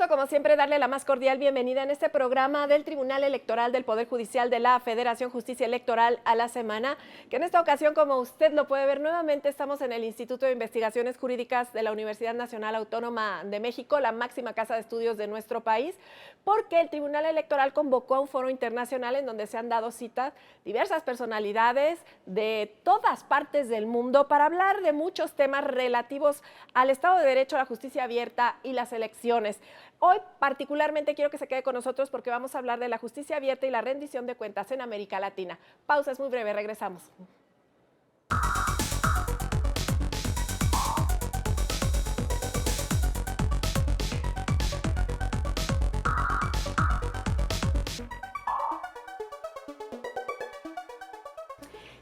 gusto, como siempre, darle la más cordial bienvenida en este programa del Tribunal Electoral del Poder Judicial de la Federación Justicia Electoral a la Semana, que en esta ocasión, como usted lo puede ver, nuevamente estamos en el Instituto de Investigaciones Jurídicas de la Universidad Nacional Autónoma de México, la máxima casa de estudios de nuestro país, porque el Tribunal Electoral convocó a un foro internacional en donde se han dado citas diversas personalidades de todas partes del mundo para hablar de muchos temas relativos al Estado de Derecho, a la justicia abierta y las elecciones. Hoy particularmente quiero que se quede con nosotros porque vamos a hablar de la justicia abierta y la rendición de cuentas en América Latina. Pausa, es muy breve, regresamos.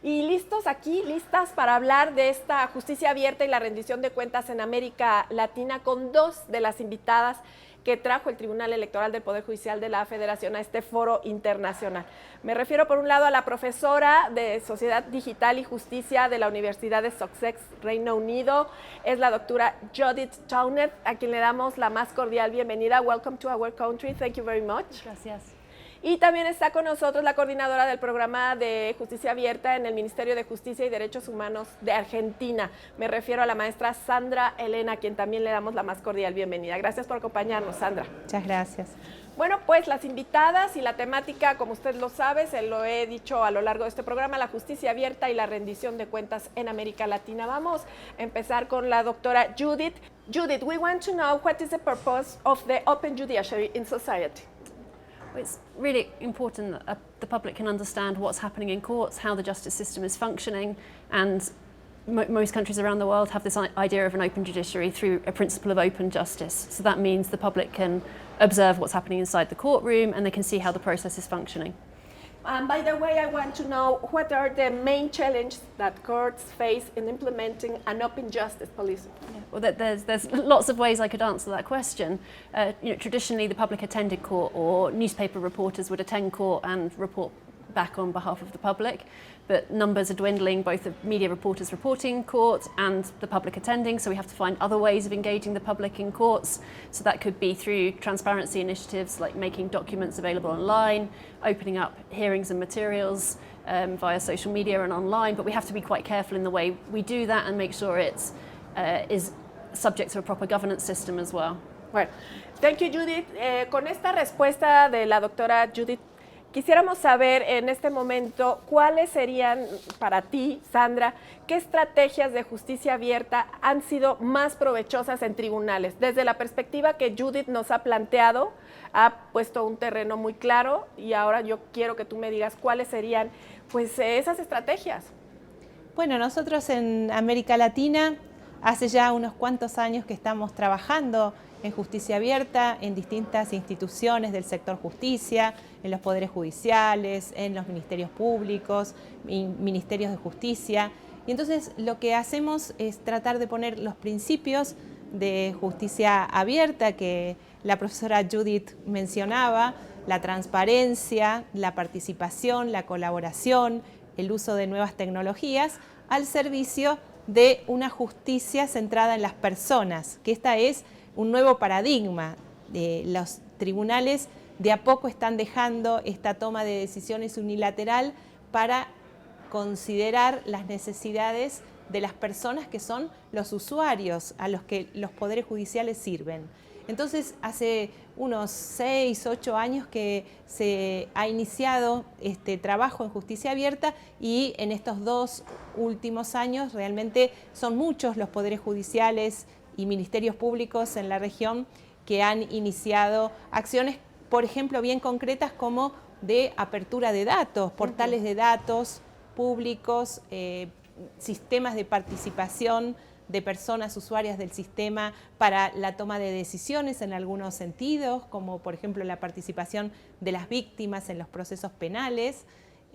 Y listos aquí, listas para hablar de esta justicia abierta y la rendición de cuentas en América Latina con dos de las invitadas que trajo el Tribunal Electoral del Poder Judicial de la Federación a este foro internacional. Me refiero por un lado a la profesora de Sociedad Digital y Justicia de la Universidad de Sussex, Reino Unido, es la doctora Judith Towner, a quien le damos la más cordial bienvenida. Welcome to our country, thank you very much. Gracias. Y también está con nosotros la coordinadora del programa de Justicia Abierta en el Ministerio de Justicia y Derechos Humanos de Argentina. Me refiero a la maestra Sandra Elena, a quien también le damos la más cordial bienvenida. Gracias por acompañarnos, Sandra. Muchas gracias. Bueno, pues las invitadas y la temática, como usted lo sabe, se lo he dicho a lo largo de este programa, la justicia abierta y la rendición de cuentas en América Latina. Vamos a empezar con la doctora Judith. Judith, we want to know what is the purpose of the open judiciary in society. It's really important that the public can understand what's happening in courts, how the justice system is functioning, and most countries around the world have this idea of an open judiciary through a principle of open justice. So that means the public can observe what's happening inside the courtroom and they can see how the process is functioning. By the way, I want to know what are the main challenges that courts face in implementing an open justice policy? Yeah. Well, there's lots of ways I could answer that question. Traditionally, the public attended court, or newspaper reporters would attend court and report back on behalf of the public, but numbers are dwindling, both the media reporters reporting court and the public attending, so we have to find other ways of engaging the public in courts. So that could be through transparency initiatives like making documents available online, opening up hearings and materials via social media and online, but we have to be quite careful in the way we do that and make sure it's is subject to a proper governance system as well. Bueno, thank you, Judith. Con esta respuesta de la doctora Judith, quisiéramos saber en este momento cuáles serían para ti, Sandra, qué estrategias de justicia abierta han sido más provechosas en tribunales. Desde la perspectiva que Judith nos ha planteado, ha puesto un terreno muy claro y ahora yo quiero que tú me digas cuáles serían pues esas estrategias. Bueno, nosotros en América Latina hace ya unos cuantos años que estamos trabajando en justicia abierta en distintas instituciones del sector justicia, en los poderes judiciales, en los ministerios públicos, ministerios de justicia. Y entonces lo que hacemos es tratar de poner los principios de justicia abierta que la profesora Judith mencionaba, la transparencia, la participación, la colaboración, el uso de nuevas tecnologías al servicio de una justicia centrada en las personas, que esta es un nuevo paradigma. Los tribunales de a poco están dejando esta toma de decisiones unilateral para considerar las necesidades de las personas que son los usuarios a los que los poderes judiciales sirven. Entonces, hace unos 6, 8 años que se ha iniciado este trabajo en justicia abierta y en estos 2 últimos años realmente son muchos los poderes judiciales y ministerios públicos en la región que han iniciado acciones, por ejemplo, bien concretas como de apertura de datos, portales de datos públicos, sistemas de participación de personas usuarias del sistema para la toma de decisiones en algunos sentidos, como por ejemplo la participación de las víctimas en los procesos penales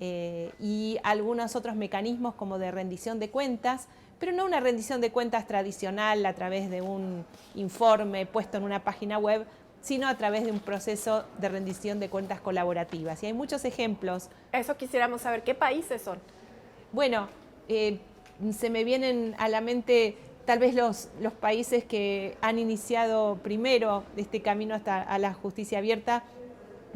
y algunos otros mecanismos como de rendición de cuentas, pero no una rendición de cuentas tradicional a través de un informe puesto en una página web, sino a través de un proceso de rendición de cuentas colaborativas. Y hay muchos ejemplos. Eso quisiéramos saber, ¿qué países son? Bueno, se me vienen a la mente tal vez los países que han iniciado primero este camino hasta a la justicia abierta,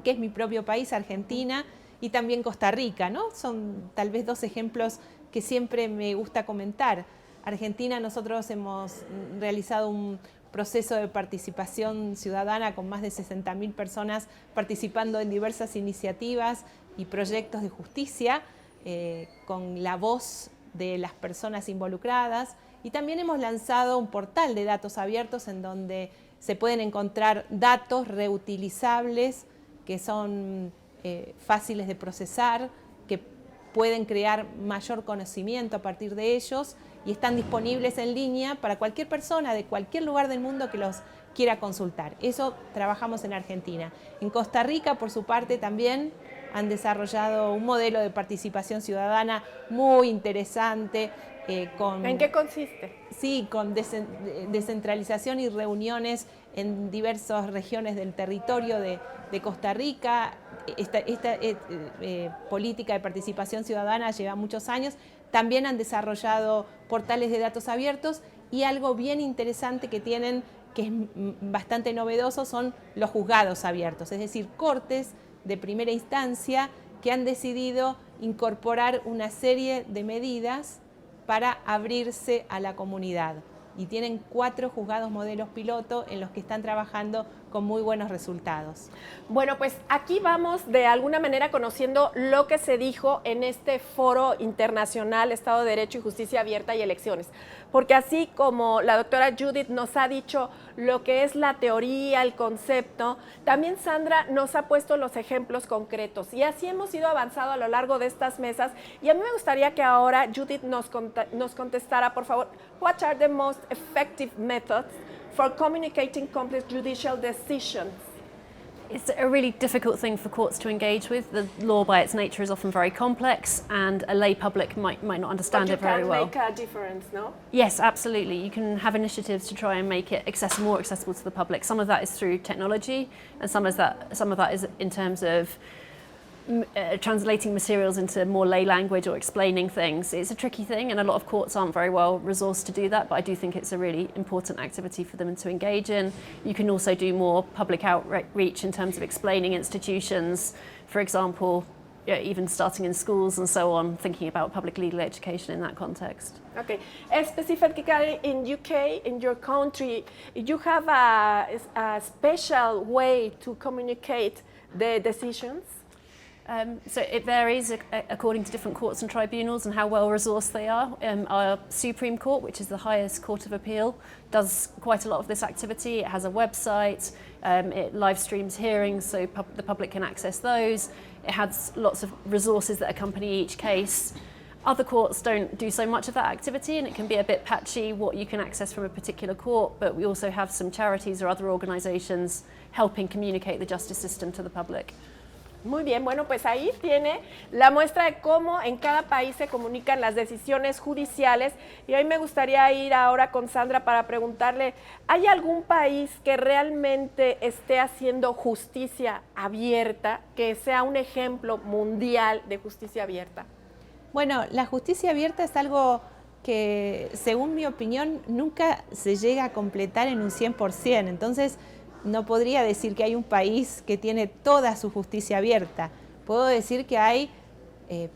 que es mi propio país, Argentina, y también Costa Rica, ¿no? Son tal vez dos ejemplos que siempre me gusta comentar. Argentina, nosotros hemos realizado un proceso de participación ciudadana con más de 60.000 personas participando en diversas iniciativas y proyectos de justicia, con la voz de las personas involucradas. Y también hemos lanzado un portal de datos abiertos en donde se pueden encontrar datos reutilizables que son fáciles de procesar, que pueden crear mayor conocimiento a partir de ellos y están disponibles en línea para cualquier persona de cualquier lugar del mundo que los quiera consultar. Eso trabajamos en Argentina. En Costa Rica, por su parte, también han desarrollado un modelo de participación ciudadana muy interesante. ¿En qué consiste? Sí, con descentralización y reuniones en diversas regiones del territorio de Costa Rica. Esta política de participación ciudadana lleva muchos años. También han desarrollado portales de datos abiertos y algo bien interesante que tienen, que es bastante novedoso, son los juzgados abiertos, es decir, cortes de primera instancia que han decidido incorporar una serie de medidas para abrirse a la comunidad. Y tienen 4 juzgados modelos piloto en los que están trabajando con muy buenos resultados. Bueno, pues aquí vamos de alguna manera conociendo lo que se dijo en este foro internacional Estado de Derecho y Justicia Abierta y Elecciones. Porque así como la doctora Judith nos ha dicho lo que es la teoría, el concepto, también Sandra nos ha puesto los ejemplos concretos. Y así hemos ido avanzando a lo largo de estas mesas. Y a mí me gustaría que ahora Judith nos contestara, por favor, what are the most effective methods for communicating complex judicial decisions? It's a really difficult thing for courts to engage with. The law by its nature is often very complex and a lay public might not understand it very well. But you can make a difference, no? Yes, absolutely. You can have initiatives to try and make it more accessible to the public. Some of that is through technology and some of that is in terms of translating materials into more lay language or explaining things. It's a tricky thing and a lot of courts aren't very well resourced to do that, but I do think it's a really important activity for them to engage in. You can also do more public outreach in terms of explaining institutions, for example, even starting in schools and so on, thinking about public legal education in that context. Okay. Specifically in UK, in your country, you have a special way to communicate the decisions? So it varies according to different courts and tribunals and how well resourced they are. Our Supreme Court, which is the highest court of appeal, does quite a lot of this activity. It has a website, it live streams hearings so the public can access those. It has lots of resources that accompany each case. Other courts don't do so much of that activity and it can be a bit patchy what you can access from a particular court, but we also have some charities or other organisations helping communicate the justice system to the public. Muy bien, bueno, pues ahí tiene la muestra de cómo en cada país se comunican las decisiones judiciales. Y ahí me gustaría ir ahora con Sandra para preguntarle, ¿hay algún país que realmente esté haciendo justicia abierta, que sea un ejemplo mundial de justicia abierta? Bueno, la justicia abierta es algo que, según mi opinión, nunca se llega a completar en un 100%. Entonces, no podría decir que hay un país que tiene toda su justicia abierta. Puedo decir que hay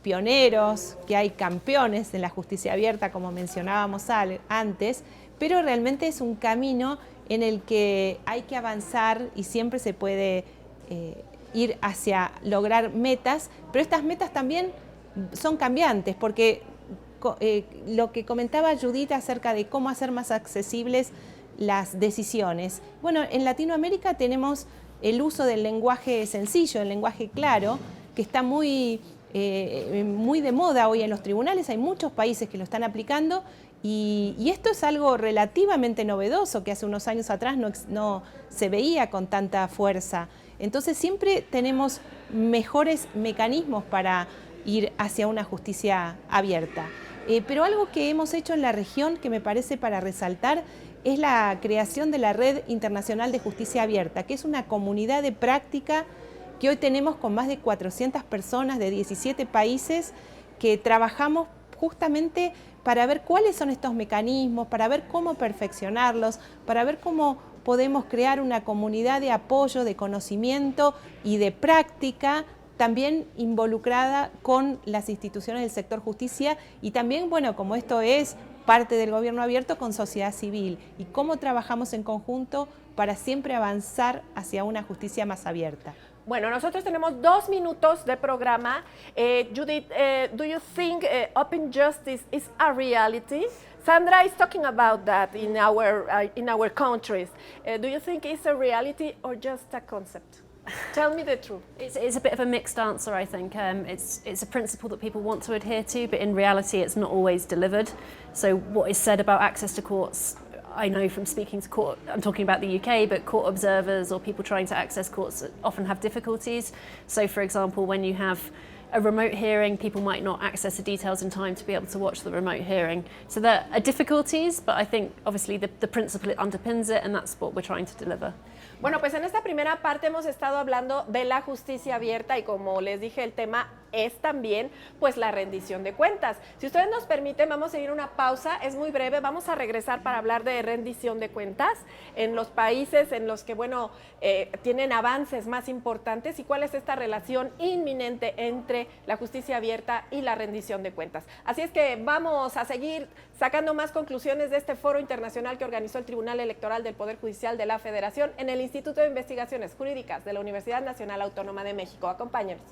pioneros, que hay campeones en la justicia abierta, como mencionábamos antes, pero realmente es un camino en el que hay que avanzar y siempre se puede ir hacia lograr metas, pero estas metas también son cambiantes, porque lo que comentaba Judith acerca de cómo hacer más accesibles las decisiones. Bueno, en Latinoamérica tenemos el uso del lenguaje sencillo, el lenguaje claro, que está muy de moda hoy en los tribunales. Hay muchos países que lo están aplicando y esto es algo relativamente novedoso que hace unos años atrás no se veía con tanta fuerza. Entonces siempre tenemos mejores mecanismos para ir hacia una justicia abierta. Pero algo que hemos hecho en la región que me parece para resaltar es la creación de la Red Internacional de Justicia Abierta, que es una comunidad de práctica que hoy tenemos con más de 400 personas de 17 países que trabajamos justamente para ver cuáles son estos mecanismos, para ver cómo perfeccionarlos, para ver cómo podemos crear una comunidad de apoyo, de conocimiento y de práctica también involucrada con las instituciones del sector justicia y también, bueno, como esto es parte del gobierno abierto, con sociedad civil y cómo trabajamos en conjunto para siempre avanzar hacia una justicia más abierta. Bueno, nosotros tenemos 2 minutos de programa. Judith, do you think open justice is a reality? Sandra is talking about that in our countries. Do you think it's a reality or just a concept? Tell me the truth. It's a bit of a mixed answer, I think. It's a principle that people want to adhere to, but in reality it's not always delivered. So what is said about access to courts, I know from speaking to court, I'm talking about the UK, but court observers or people trying to access courts often have difficulties. So for example, when you have a remote hearing, people might not access the details in time to be able to watch the remote hearing. So there are difficulties, but I think obviously the principle underpins it, and that's what we're trying to deliver. Bueno, pues en esta primera parte hemos estado hablando de la justicia abierta y como les dije, el tema es también pues la rendición de cuentas. Si ustedes nos permiten, vamos a ir a una pausa, es muy breve, vamos a regresar para hablar de rendición de cuentas en los países en los que, bueno, tienen avances más importantes y cuál es esta relación inminente entre la justicia abierta y la rendición de cuentas. Así es que vamos a seguir sacando más conclusiones de este foro internacional que organizó el Tribunal Electoral del Poder Judicial de la Federación en el Instituto de Investigaciones Jurídicas de la Universidad Nacional Autónoma de México. Acompáñenos.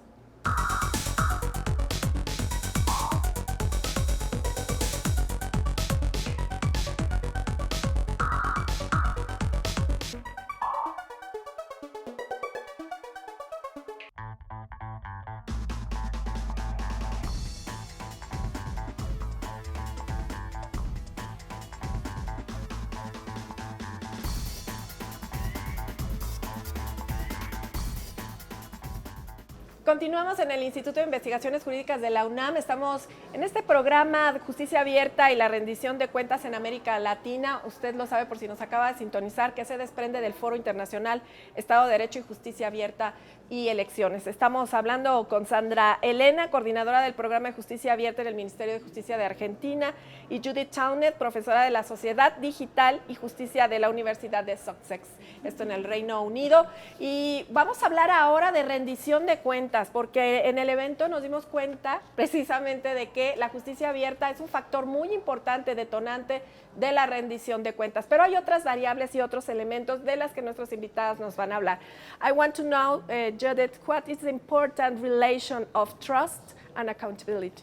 Continuamos en el Instituto de Investigaciones Jurídicas de la UNAM. Estamos en este programa de Justicia Abierta y la rendición de cuentas en América Latina. Usted lo sabe por si nos acaba de sintonizar, que se desprende del Foro Internacional Estado de Derecho y Justicia Abierta y Elecciones. Estamos hablando con Sandra Elena, coordinadora del Programa de Justicia Abierta en el Ministerio de Justicia de Argentina, y Judith Townet, profesora de la Sociedad Digital y Justicia de la Universidad de Sussex, esto en el Reino Unido. Y vamos a hablar ahora de rendición de cuentas, porque en el evento nos dimos cuenta precisamente de que la justicia abierta es un factor muy importante, detonante de la rendición de cuentas. Pero hay otras variables y otros elementos de las que nuestros invitados nos van a hablar. I want to know, Judith, what is the important relation of trust and accountability?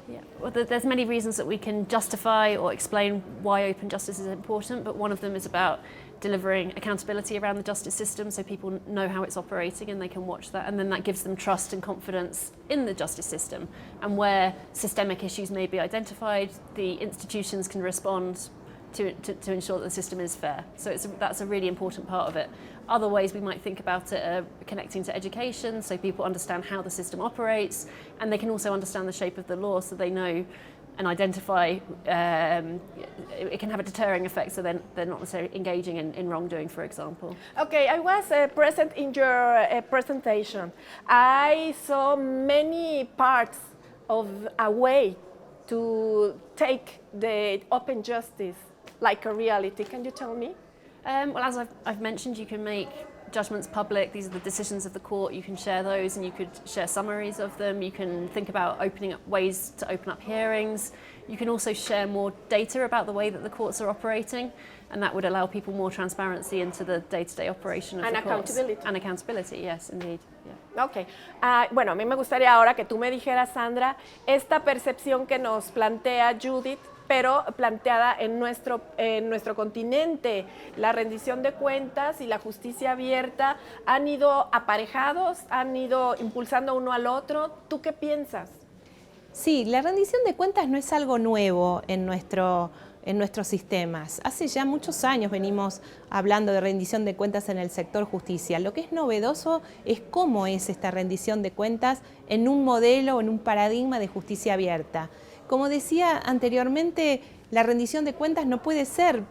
Yeah, well, there's many reasons that we can justify or explain why open justice is important, but one of them is about delivering accountability around the justice system so people know how it's operating and they can watch that, and then that gives them trust and confidence in the justice system. And where systemic issues may be identified, the institutions can respond to ensure that the system is fair. So that's a really important part of it. Other ways we might think about it are connecting to education, so people understand how the system operates, and they can also understand the shape of the law so they know and identify, it can have a deterring effect, so they're not necessarily engaging in wrongdoing, for example. Okay, I was present in your presentation. I saw many parts of a way to take the open justice like a reality. Can you tell me? Well, as I've mentioned, you can make judgments public. These are the decisions of the court. You can share those and you could share summaries of them. You can think about opening up ways to open up hearings. You can also share more data about the way that the courts are operating, and that would allow people more transparency into the day-to-day operation of and the courts. Accountability. And accountability, yes, indeed. Yeah. Ok. Bueno, a mí me gustaría ahora que tú me dijeras, Sandra, esta percepción que nos plantea Judith, pero planteada en nuestro continente. La rendición de cuentas y la justicia abierta han ido aparejados, han ido impulsando uno al otro. ¿Tú qué piensas? Sí, la rendición de cuentas no es algo nuevo en nuestros sistemas. Hace ya muchos años venimos hablando de rendición de cuentas en el sector justicia. Lo que es novedoso es cómo es esta rendición de cuentas en un modelo, en un paradigma de justicia abierta. Como decía anteriormente, la rendición de cuentas no puede ser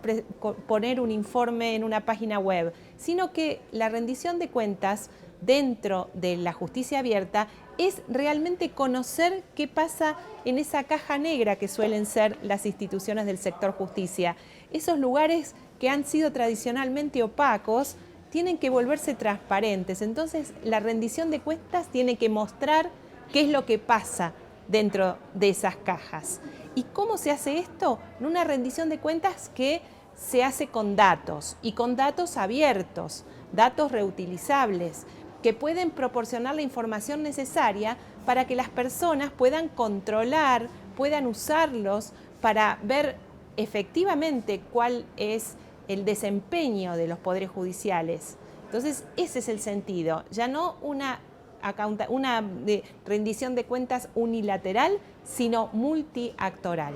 poner un informe en una página web, sino que la rendición de cuentas dentro de la justicia abierta es realmente conocer qué pasa en esa caja negra que suelen ser las instituciones del sector justicia. Esos lugares que han sido tradicionalmente opacos tienen que volverse transparentes. Entonces, la rendición de cuentas tiene que mostrar qué es lo que pasa dentro de esas cajas. ¿Y cómo se hace esto? En una rendición de cuentas que se hace con datos y con datos abiertos, datos reutilizables, que pueden proporcionar la información necesaria para que las personas puedan controlar, puedan usarlos para ver efectivamente cuál es el desempeño de los poderes judiciales. Entonces, ese es el sentido, ya no una rendición de cuentas unilateral, sino multiactoral.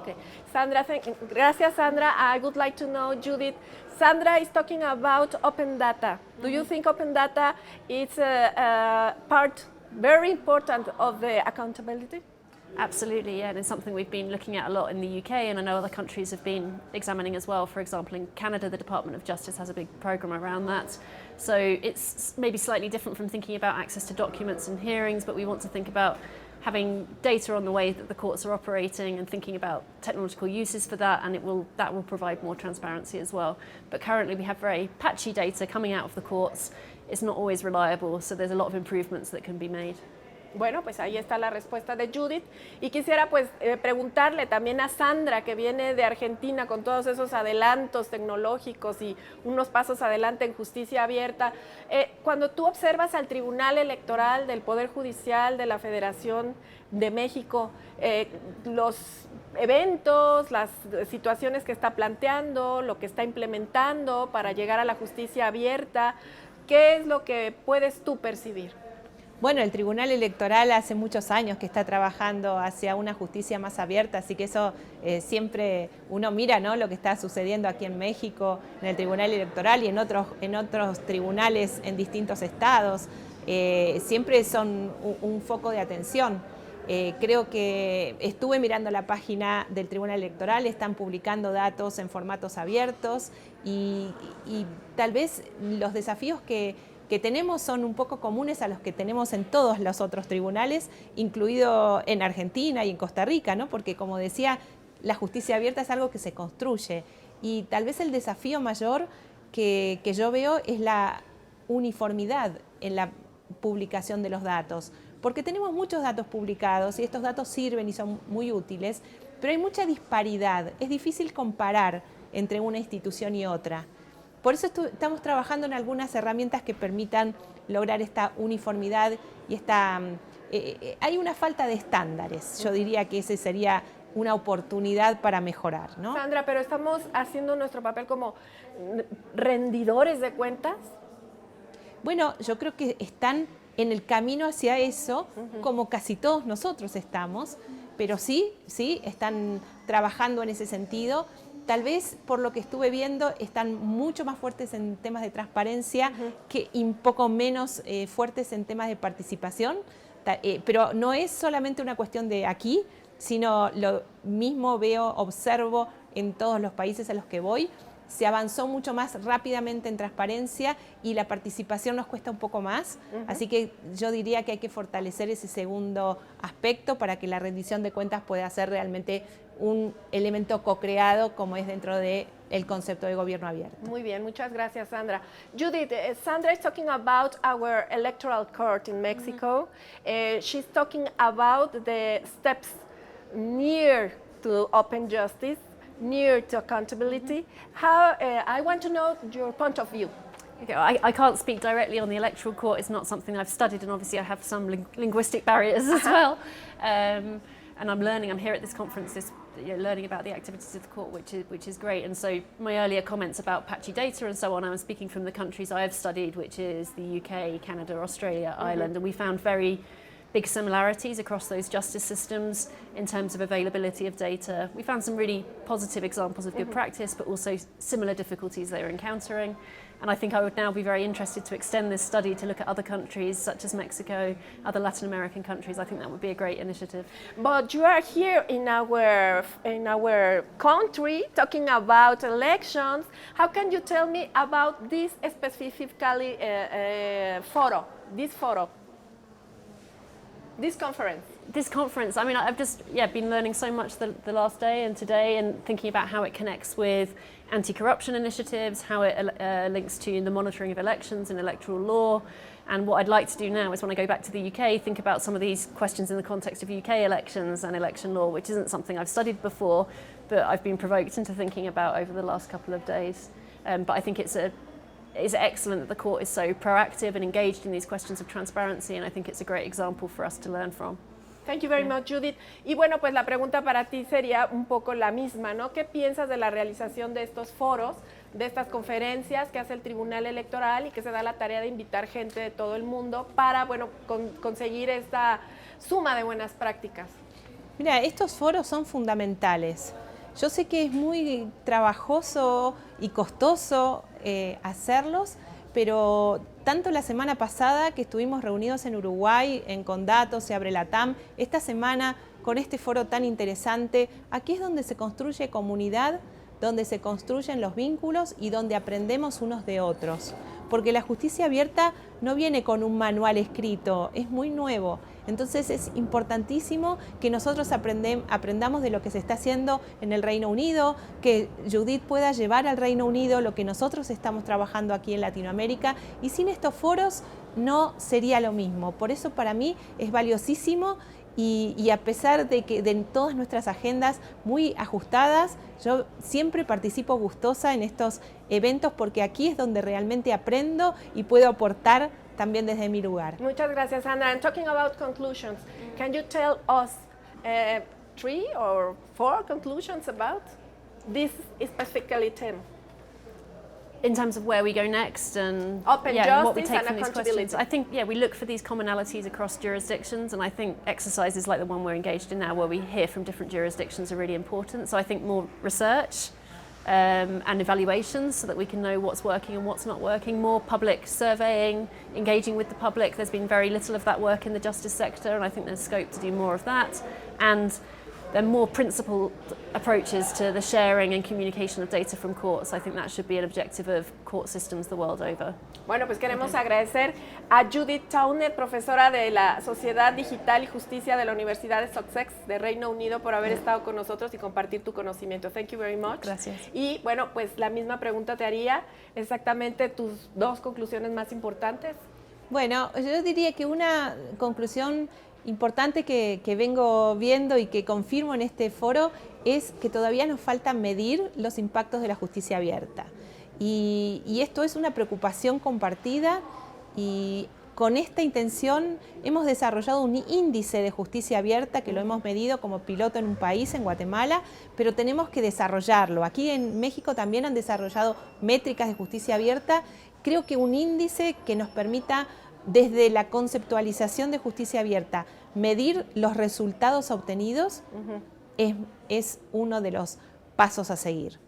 Okay, Sandra, gracias, Sandra. I would like to know, Judith, Sandra is talking about open data. Do you think open data is a part very important of the accountability? Absolutely, yeah, and it's something we've been looking at a lot in the UK, and I know other countries have been examining as well. For example, in Canada, the Department of Justice has a big program around that. So it's maybe slightly different from thinking about access to documents and hearings, but we want to think about having data on the way that the courts are operating and thinking about technological uses for that, and that will provide more transparency as well. But currently we have very patchy data coming out of the courts. It's not always reliable, so there's a lot of improvements that can be made. Bueno, pues ahí está la respuesta de Judith. Y quisiera pues preguntarle también a Sandra, que viene de Argentina con todos esos adelantos tecnológicos y unos pasos adelante en justicia abierta. Cuando tú observas al Tribunal Electoral del Poder Judicial de la Federación de México, los eventos, las situaciones que está planteando, lo que está implementando para llegar a la justicia abierta, ¿qué es lo que puedes tú percibir? Bueno, el Tribunal Electoral hace muchos años que está trabajando hacia una justicia más abierta, así que eso siempre uno mira, ¿no?, lo que está sucediendo aquí en México, en el Tribunal Electoral y en otros tribunales en distintos estados. Siempre son un foco de atención. Creo que estuve mirando la página del Tribunal Electoral, están publicando datos en formatos abiertos y tal vez los desafíos que tenemos son un poco comunes a los que tenemos en todos los otros tribunales, incluido en Argentina y en Costa Rica, ¿no? Porque, como decía, la justicia abierta es algo que se construye y tal vez el desafío mayor que yo veo es la uniformidad en la publicación de los datos, porque tenemos muchos datos publicados y estos datos sirven y son muy útiles, pero hay mucha disparidad, es difícil comparar entre una institución y otra. Por eso estamos trabajando en algunas herramientas que permitan lograr esta uniformidad y hay una falta de estándares. Yo diría que ese sería una oportunidad para mejorar, ¿no? Sandra, pero estamos haciendo nuestro papel como rendidores de cuentas. Bueno, yo creo que están en el camino hacia eso, como casi todos nosotros estamos, pero sí, están trabajando en ese sentido. Tal vez, por lo que estuve viendo, están mucho más fuertes en temas de transparencia y un poco menos fuertes en temas de participación, pero no es solamente una cuestión de aquí, sino lo mismo observo en todos los países a los que voy. Se avanzó mucho más rápidamente en transparencia y la participación nos cuesta un poco más, así que yo diría que hay que fortalecer ese segundo aspecto para que la rendición de cuentas pueda ser realmente un elemento co-creado como es dentro del concepto de gobierno abierto. Muy bien, muchas gracias, Sandra. Judith, Sandra is talking about our electoral court in Mexico. She's talking about the steps near to open justice, near to accountability. How I want to know your point of view. Okay, I can't speak directly on the electoral court. It's not something I've studied, and obviously I have some linguistic barriers as well. And I'm learning. I'm here at this conference, learning about the activities of the court, which is great. And so my earlier comments about patchy data and so on, I was speaking from the countries I have studied, which is the UK, Canada, Australia, Ireland, and we found very big similarities across those justice systems in terms of availability of data. We found some really positive examples of good practice, but also similar difficulties they were encountering. And I think I would now be very interested to extend this study to look at other countries such as Mexico, other Latin American countries. I think that would be a great initiative. But you are here in our country talking about elections. How can you tell me about this specifically this conference? This conference, I mean, I've just been learning so much the last day and today, and thinking about how it connects with anti-corruption initiatives, how it links to the monitoring of elections and electoral law. And what I'd like to do now is, when I go back to the UK, think about some of these questions in the context of UK elections and election law, which isn't something I've studied before, but I've been provoked into thinking about over the last couple of days. But I think it's excellent that the court is so proactive and engaged in these questions of transparency, and I think it's a great example for us to learn from. Thank you very much, Judith. Y bueno, pues la pregunta para ti sería un poco la misma, ¿no? ¿Qué piensas de la realización de estos foros, de estas conferencias que hace el Tribunal Electoral y que se da la tarea de invitar gente de todo el mundo para, bueno, conseguir esta suma de buenas prácticas? Mira, estos foros son fundamentales. Yo sé que es muy trabajoso y costoso hacerlos, pero tanto la semana pasada que estuvimos reunidos en Uruguay, en Condato, se abre la TAM, esta semana con este foro tan interesante, aquí es donde se construye comunidad, donde se construyen los vínculos y donde aprendemos unos de otros. Porque la justicia abierta no viene con un manual escrito, es muy nuevo. Entonces es importantísimo que nosotros aprendamos de lo que se está haciendo en el Reino Unido, que Judith pueda llevar al Reino Unido lo que nosotros estamos trabajando aquí en Latinoamérica, y sin estos foros no sería lo mismo. Por eso para mí es valiosísimo, y a pesar de que de todas nuestras agendas muy ajustadas, yo siempre participo gustosa en estos eventos, porque aquí es donde realmente aprendo y puedo aportar también desde mi lugar. Muchas gracias, Sandra. And talking about conclusions, can you tell us 3 or 4 conclusions about this specifically theme? In terms of where we go next and Open and what we justice take and from these accountability. questions. I think, we look for these commonalities across jurisdictions, and I think exercises like the one we're engaged in now, where we hear from different jurisdictions, are really important. So I think more research and evaluations, so that we can know what's working and what's not working, more public surveying, engaging with the public. There's been very little of that work in the justice sector, and I think there's scope to do more of that. And then more principled approaches to the sharing and communication of data from courts. I think that should be an objective of court systems the world over. Bueno, pues queremos agradecer a Judith Towner, profesora de la Sociedad Digital y Justicia de la Universidad de Sussex de Reino Unido, por haber estado con nosotros y compartir tu conocimiento. Thank you very much. Gracias. Y bueno, pues la misma pregunta te haría, exactamente tus 2 conclusiones más importantes. Bueno, yo diría que una conclusión importante que vengo viendo y que confirmo en este foro es que todavía nos falta medir los impactos de la justicia abierta. Y esto es una preocupación compartida, y con esta intención hemos desarrollado un índice de justicia abierta que lo hemos medido como piloto en un país, en Guatemala, pero tenemos que desarrollarlo. Aquí en México también han desarrollado métricas de justicia abierta. Creo que un índice que nos permita, desde la conceptualización de justicia abierta, medir los resultados obtenidos es uno de los pasos a seguir.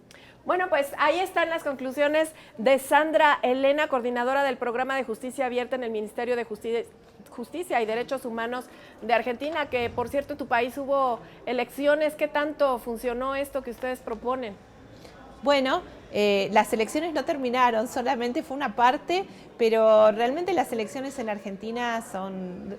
Bueno, pues ahí están las conclusiones de Sandra Elena, coordinadora del Programa de Justicia Abierta en el Ministerio de Justicia y Derechos Humanos de Argentina, que por cierto en tu país hubo elecciones. ¿Qué tanto funcionó esto que ustedes proponen? Bueno, las elecciones no terminaron, solamente fue una parte, pero realmente las elecciones en Argentina son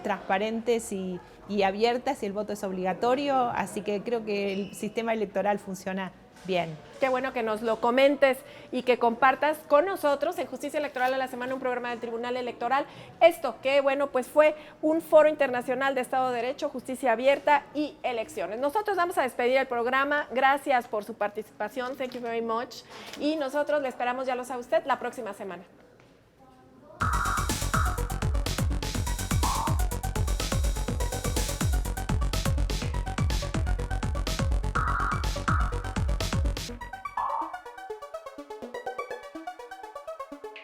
transparentes y abiertas, y el voto es obligatorio, así que creo que el sistema electoral funciona bien. Qué bueno que nos lo comentes y que compartas con nosotros en Justicia Electoral a la Semana, un programa del Tribunal Electoral. Esto que, bueno, pues fue un foro internacional de Estado de Derecho, justicia abierta y elecciones. Nosotros vamos a despedir el programa. Gracias por su participación. Thank you very much. Y nosotros le esperamos, ya lo sabe usted, la próxima semana.